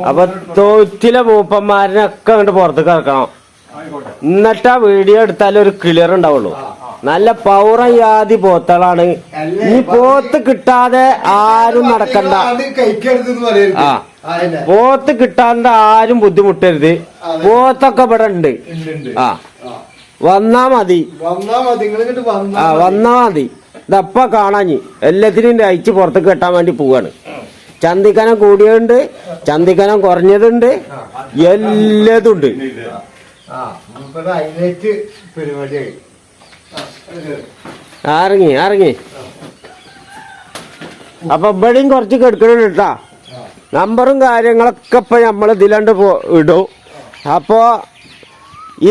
അപ്പൊ തൊറ്റിലെ മൂപ്പന്മാരിനൊക്കെ അങ്ങോട്ട് പുറത്തേക്ക് ഇറക്കണം. എന്നിട്ടാ വീഡിയോ എടുത്താലേ ഒരു ക്ലിയർ ഉണ്ടാവുള്ളൂ. നല്ല പൗറം യാതി പോത്തളാണ്. ഈ പോത്ത് കിട്ടാതെ ആരും നടക്കണ്ട. ആ പോത്ത് കിട്ടാണ്ട് ആരും ബുദ്ധിമുട്ടരുത്. പോത്തൊക്കെ ഇവിടെ ഉണ്ട്. ആ വന്നാ മതി. വന്നാ മതി. ഇതപ്പ കാണാഞ്ഞ് എല്ലാത്തിനും അയച്ച് പുറത്തേക്ക് കെട്ടാൻ വേണ്ടി പോവാണ്. ചന്തിക്കനം കൂടിയതുണ്ട്, ചന്തിക്കനം കുറഞ്ഞതുണ്ട്, എല്ലാതുണ്ട്. ഇറങ്ങി അപ്പൊ ഇവിടെയും കുറച്ച് കെടുക്കണുണ്ട് കേട്ടാ. നമ്പറും കാര്യങ്ങളൊക്കെ ഇപ്പൊ നമ്മൾ ഇതിലാണ്ട് ഇടും. അപ്പോ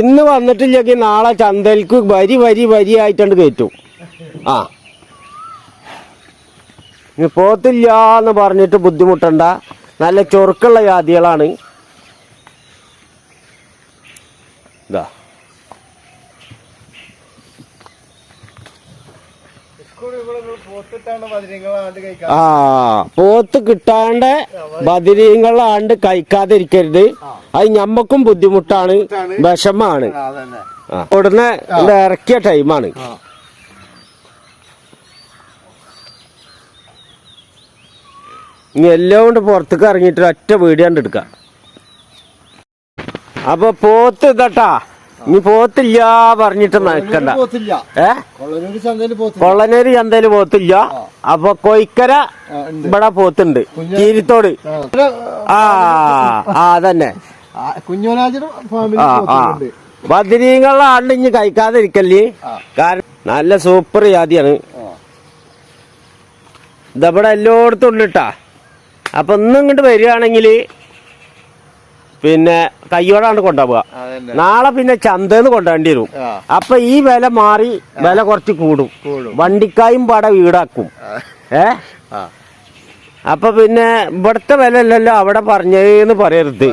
ഇന്ന് വന്നിട്ടില്ലെങ്കിൽ നാളെ ചന്തയിലേക്ക് വരി ആയിട്ടാണ്ട് കയറ്റും. ആ ഇനി പോത്തില്ല എന്ന് പറഞ്ഞിട്ട് ബുദ്ധിമുട്ടണ്ട. നല്ല ചൊറുക്കുള്ള ജാതികളാണ്. ഇതാ ആ പോത്ത് കിട്ടാണ്ട് ബദിരീങ്ങളാണ്ട് കഴിക്കാതിരിക്കരുത്. അത് ഞമ്മക്കും ബുദ്ധിമുട്ടാണ്, വിഷമാണ്. ഉടനെ ഇറക്കിയ ടൈമാണ്. ഇനി എല്ലാം കൊണ്ട് പുറത്തേക്ക് ഇറങ്ങിയിട്ട് ഒറ്റ വീഡിയോണ്ട് എടുക്കാം. അപ്പൊ പോത്ത് ഇതട്ടാ. ഇനി പോത്തില്ല പറഞ്ഞിട്ട് നിൽക്കണ്ട. കൊള്ളനൂര് ചന്തയില് പോത്തില്ല. അപ്പൊ കൊയ്ക്കര ഇവിടെ പോത്തുണ്ട്. കീരിത്തോട് അതന്നെ ബദിരീങ്ങളാണ്ട് ഇനി കഴിക്കാതിരിക്കല്ലേ. കാരണം നല്ല സൂപ്പർ ജാതിയാണ്. ഇതവിടെ എല്ലായിടത്തും ഉണ്ട് കേട്ടാ. അപ്പൊ ഇന്നും ഇങ്ങോട്ട് വരികയാണെങ്കിൽ പിന്നെ കയ്യോടാണ്ട് കൊണ്ടുപോവുക. നാളെ പിന്നെ ചന്തന്ന് കൊണ്ടുപോകേണ്ടി വരും. അപ്പൊ ഈ വില മാറി വില കുറച്ച് കൂടും. വണ്ടിക്കായും പാടെ വീടാക്കും. അപ്പൊ പിന്നെ ഇവിടുത്തെ വില അല്ലല്ലോ അവിടെ പറഞ്ഞേന്ന് പറയരുത്.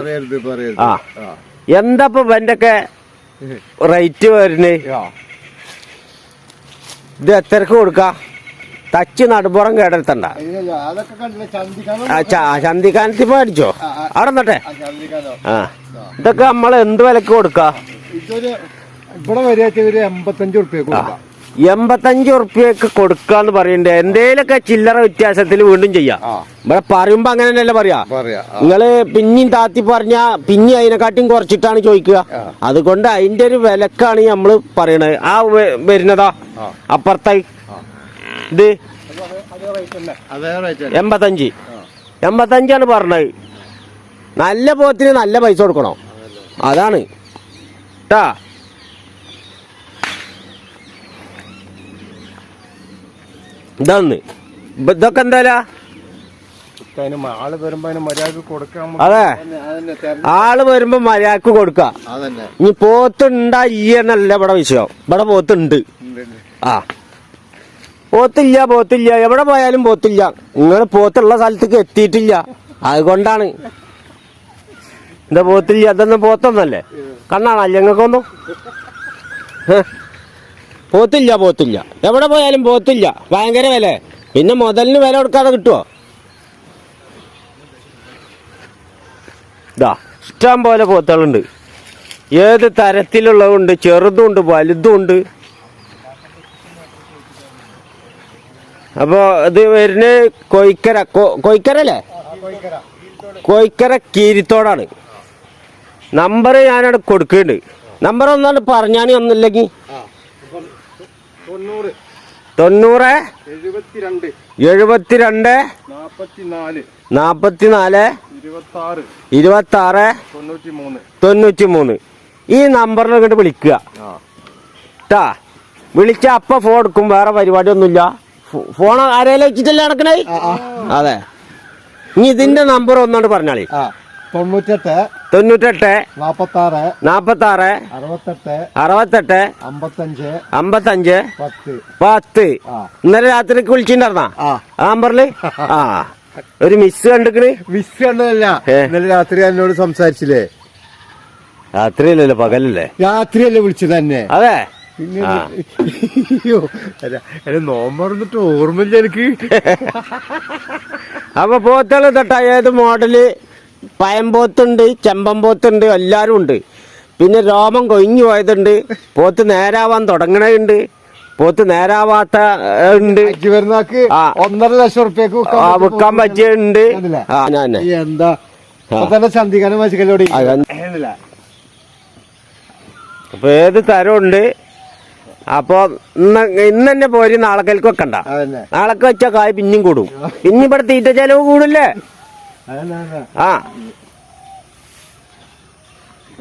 ആ എന്താ ഇപ്പൊ ഇവന്റെയൊക്കെ റേറ്റ് വരുന്നേ? ഇത് എത്രക്ക് കൊടുക്കാം? തച്ച് നടുപുറം കേടെടുത്തണ്ട. ചന്തിക്കാനത്തി മേടിച്ചോ അവിടെ നിന്നട്ടെ. ആ ഇതൊക്കെ നമ്മൾ എന്ത് വിലക്ക് കൊടുക്കാം? 85 ഉറുപ്പ്യക്ക് കൊടുക്കാന്ന് പറയണ്ടേ. എന്തേലൊക്കെ ചില്ലറ വ്യത്യാസത്തിൽ വീണ്ടും ചെയ്യാം. ഇവിടെ പറയുമ്പോ അങ്ങനെ തന്നെയല്ലേ പറയാ. നിങ്ങള് പിന്നെയും താത്തി പറഞ്ഞ പിന്നെ അതിനെക്കാട്ടും കുറച്ചിട്ടാണ് ചോദിക്കുക. അതുകൊണ്ട് അതിന്റെ ഒരു വിലക്കാണ് നമ്മള് പറയണത്. ആ വരുന്നതാ അപ്പുറത്തായി ഇത് 85 പറഞ്ഞത്. നല്ല പോത്തിന് നല്ല പൈസ കൊടുക്കണോ? അതാണ് ട്ടാ. ഇതാന്ന് ഇതൊക്കെ എന്തായാലും അതെ ആള് വരുമ്പോ മര്യാദക്ക് കൊടുക്ക. ഇനി പോത്തുണ്ടാ എന്നല്ല ഇവിടെ വിഷയം. ഇവിടെ പോത്തുണ്ട്. ആ പോത്തില്ല എവിടെ പോയാലും പോത്തില്ല. നിങ്ങൾ പോത്തുള്ള സ്ഥലത്തേക്ക് എത്തിയിട്ടില്ല. അതുകൊണ്ടാണ് എന്താ പോത്തില്ല. അതൊന്നും പോത്തൊന്നല്ലേ? കണ്ണാണല്ലേ ഞങ്ങൾക്കൊന്നും? പോത്തില്ല എവിടെ പോയാലും പോത്തില്ല. ഭയങ്കര വില. പിന്നെ മുതലിന് വില കൊടുക്കാതെ കിട്ടുമോ? ഇതാ ഇഷ്ടം പോലെ പോത്തുകളുണ്ട്. ഏത് തരത്തിലുള്ളതുണ്ട്. ചെറുതുണ്ട്, വലുതുണ്ട്. അപ്പൊ ഇത് വരുന്ന കൊയ്ക്കരല്ലേ? കൊയ്ക്കര കീരിത്തോടാണ്. നമ്പർ ഞാനവിടെ കൊടുക്കുന്നുണ്ട്. നമ്പർ ഒന്നാണ് പറഞ്ഞാണ്. ഒന്നില്ലെങ്കിൽ 90 72 44 26 93 ഈ നമ്പറിൽ ഇങ്ങോട്ട് വിളിക്കുക ട്ടാ. വിളിച്ച അപ്പ ഫോൺ എടുക്കും. വേറെ പരിപാടിയൊന്നുമില്ല. ഫോൺ ആരെങ്കിലും വെച്ചിട്ടല്ലേ നടക്കണേ? അതെ. ഇനി ഇതിന്റെ നമ്പർ ഒന്നോണ്ട് പറഞ്ഞാളി. 98 46 68 55 10. ഇന്നലെ രാത്രിക്ക് വിളിച്ചിട്ടുണ്ടായിരുന്നാ ആ നമ്പറില്? ആ ഒരു മിസ് കണ്ടിക്കണ്. മിസ് കണ്ടതല്ല, ഇന്നലെ രാത്രി എന്നോട് സംസാരിച്ചില്ലേ? രാത്രിയല്ലല്ലോ, പകലല്ലേ? രാത്രിയല്ലേ വിളിച്ചത് തന്നെ. അതെ. നോമ്പറന്നിട്ട് ഓർമ്മയില്ല എനിക്ക്. അപ്പൊ പോത്തുകൾ തൊട്ട ഏത് മോഡല് പയമ്പോത്തുണ്ട്, ചെമ്പമ്പോത്തുണ്ട്, എല്ലാരും ഉണ്ട്. പിന്നെ രോമം കൊഴിഞ്ഞു പോയതുണ്ട്, പോത്ത് നേരാവാൻ തുടങ്ങണുണ്ട്, പോത്ത് നേരാവാത്ത ഉണ്ട്. വരുന്നാക്ക് 1.5 ലക്ഷം റുപ്യക്ക് വിൽക്കാൻ പറ്റിയുണ്ട്. എന്താ ചന്തിക്കാനും മത്സ്യക്കല്ലോടി. അപ്പൊ ഏത് തരമുണ്ട്. അപ്പൊ ഇന്ന് തന്നെ പോരി നാളേക്ക് വെക്കണ്ട. നാളേക്ക് വെച്ച കായ് പിന്നെയും കൂടും. പിന്നെ ഇവിടെ തീറ്റ ചെലവ് കൂടില്ലേ. ആ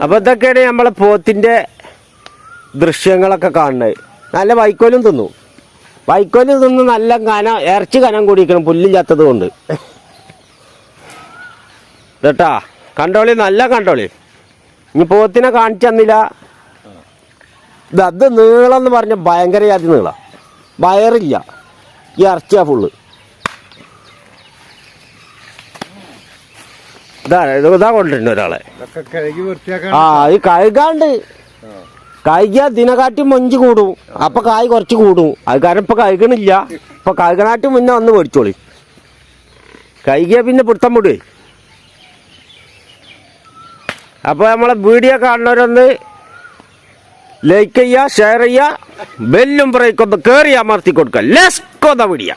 അപ്പൊ ഇതൊക്കെയാണ് നമ്മളെ പോത്തിന്റെ ദൃശ്യങ്ങളൊക്കെ കാണുന്നത്. നല്ല വൈക്കോലും തിന്നു. വൈക്കോലും തിന്ന് നല്ല കനം, ഇറച്ചി കനം കൂടിയിരിക്കണം പുല്ലില്ലാത്തത് കൊണ്ട് കേട്ടാ. കണ്ടോളി, നല്ല കണ്ടോളി. ഇനി പോത്തിനെ കാണിച്ചു തന്നില്ല. അത് നീളം എന്ന് പറഞ്ഞ ഭയങ്കര ജാതി നീളം, വയറില്ല, ഈ ഇറച്ചിയാ ഫുള്ള്. ഇതാ കൊണ്ടിട്ടുണ്ട് ഒരാളെ. ഈ കഴുകാണ്ട് കഴുകിയാ ദിനകാട്ടി മൊഞ്ച് കൂടും. അപ്പൊ കായ് കുറച്ച് കൂടും. അത് കാരണം ഇപ്പൊ കഴുകണില്ല. ഇപ്പൊ കഴുകനാട്ടി മുന്നേ വന്ന് മേടിച്ചോളി. കഴുകിയാ പിന്നെ പിടുത്തം വിടുവേ. അപ്പൊ നമ്മളെ വീഡിയോ കാണുന്നവരൊന്ന് ലൈക്ക് ചെയ്യുക, ഷെയർ ചെയ്യുക, ബെല്ലും ബ്രേക്കൊന്ന് കയറി അമർത്തി കൊടുക്കുക. Let's go the video.